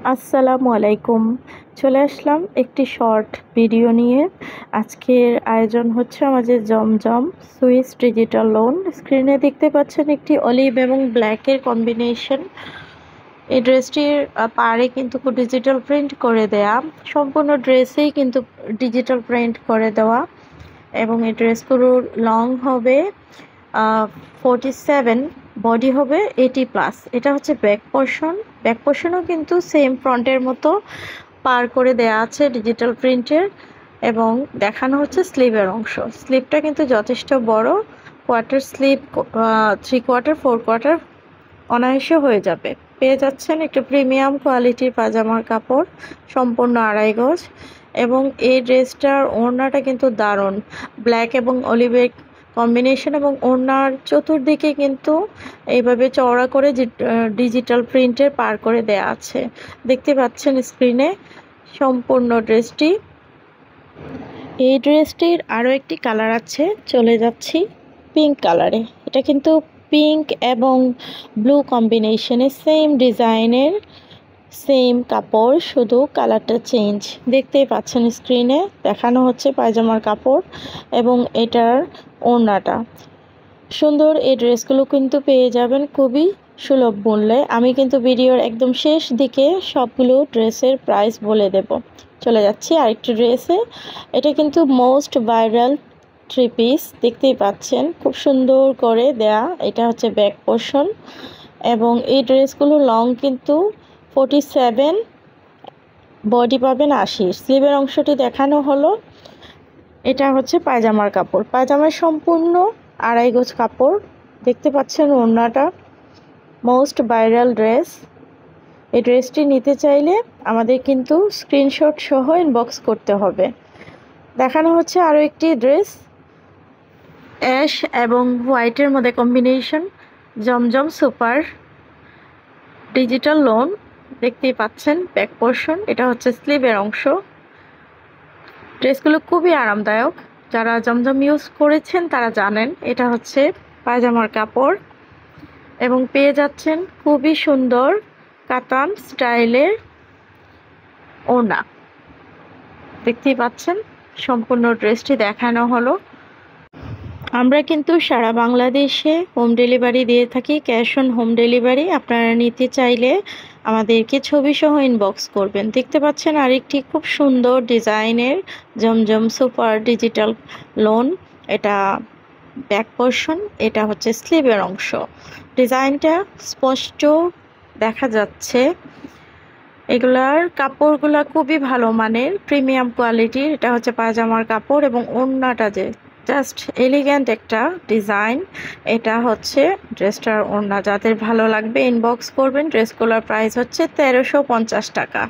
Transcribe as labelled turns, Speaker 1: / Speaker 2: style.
Speaker 1: আসসালামু আলাইকুম। চলে আসলাম একটি শর্ট ভিডিও নিয়ে। আজকের আয়োজন হচ্ছে আমাদের জমজম সুইস ডিজিটাল লোন। স্ক্রিনে দেখতে পাচ্ছেন একটি অলিভ এবং ব্ল্যাকের কম্বিনেশন। এই ড্রেসটির পাড়ে কিন্তু ডিজিটাল প্রিন্ট করে দেয়া, সম্পূর্ণ ড্রেসেই কিন্তু ডিজিটাল প্রিন্ট করে দেওয়া। এবং এই ড্রেসগুলোর লং হবে 47, বডি হবে 80+। এটা হচ্ছে ব্যাক পোর্শন। ব্যাক পোর্শনও কিন্তু সেম ফ্রন্টের মতো পার করে দেয়া আছে ডিজিটাল প্রিন্টের। এবং দেখানো হচ্ছে স্লিভের অংশ। স্লিভটা কিন্তু যথেষ্ট বড়, কোয়ার্টার স্লিভ, 3/4, 4/4 অনায়াসে হয়ে যাবে। পেয়ে যাচ্ছেন একটু প্রিমিয়াম কোয়ালিটির পাজামার কাপড়, সম্পূর্ণ 2.5 গজ। এবং এই ড্রেসটার ওড়নাটা কিন্তু দারুণ, ব্ল্যাক এবং অলিভের কম্বিনেশন। এবং ওড়নার চতুর্দিকে কিন্তু এইভাবে চওড়া করে ডিজিটাল প্রিন্টের পার করে দেয়া আছে, দেখতে পাচ্ছেন স্ক্রিনে সম্পূর্ণ ড্রেসটি। এই ড্রেসটির আরও একটি কালার আছে, চলে যাচ্ছি পিঙ্ক কালারে। এটা কিন্তু পিঙ্ক এবং ব্লু কম্বিনেশনে, সেম ডিজাইনের, সেম কাপড়, শুধু কালারটা চেঞ্জ। দেখতেই পাচ্ছেন স্ক্রিনে দেখানো হচ্ছে পায়জামার কাপড় এবং এটার ওড়নাটা সুন্দর। এই ড্রেসগুলো কিন্তু পেয়ে যাবেন খুবই সুলভ মূল্যে। আমি কিন্তু ভিডিওর একদম শেষ দিকে সবগুলো ড্রেসের প্রাইস বলে দেব। চলে যাচ্ছি আরেকটি ড্রেসে। এটা কিন্তু মোস্ট ভাইরাল 3 পিস, দেখতেই পাচ্ছেন খুব সুন্দর করে দেয়া। এটা হচ্ছে ব্যাক পোর্শন এবং এই ড্রেসগুলো লং কিন্তু 47, বডি পাবেন 80। স্লিভের অংশটি দেখানো হলো। এটা হচ্ছে পায়জামার কাপড়। পায়জামার সম্পূর্ণ 2.5 গজ কাপড়, দেখতে পাচ্ছেন ওড়নাটা। Most viral dress. এই ড্রেসটি নিতে চাইলে আমাদের কিন্তু স্ক্রিনশট সহ ইনবক্স করতে হবে। দেখানো হচ্ছে আরও একটি ড্রেস, অ্যাশ এবং হোয়াইটের মধ্যে কম্বিনেশন, জমজম সুপার ডিজিটাল লোন। দেখতেই পাচ্ছেন ব্যাক পোর্শন, এটা হচ্ছে স্লিভের অংশ। ড্রেসগুলো খুবই আরামদায়ক, যারা জমজম ইউজ করেছেন তারা জানেন। এটা হচ্ছে পায়জামার কাপড় এবং পেয়ে যাচ্ছেন খুবই সুন্দর কাতান স্টাইলের ওড়না। দেখতেই পাচ্ছেন সম্পূর্ণ ড্রেসটি দেখানো হলো। আমরা কিন্তু সারা বাংলাদেশে হোম ডেলিভারি দিয়ে থাকি, ক্যাশ অন হোম ডেলিভারি। আপনারা নিতে চাইলে আমাদেরকে ছবি সহ ইনবক্স করবেন। দেখতে পাচ্ছেন আরেকটি খুব সুন্দর ডিজাইনের জমজম সুপার ডিজিটাল লোন। এটা ব্যাক পোর্শন, এটা হচ্ছে স্লিভের অংশ। ডিজাইনটা স্পষ্ট দেখা যাচ্ছে। এগুলার কাপড়গুলা খুবই ভালো মানের, প্রিমিয়াম কোয়ালিটির। এটা হচ্ছে পায়জামার কাপড় এবং ওড়নাটা যে জাস্ট এলিগ্যান্ট একটা ডিজাইন। এটা হচ্ছে ড্রেসটার ওড়না। যাদের ভালো লাগবে ইনবক্স করবেন। ড্রেসগুলোর প্রাইস হচ্ছে 1350 টাকা।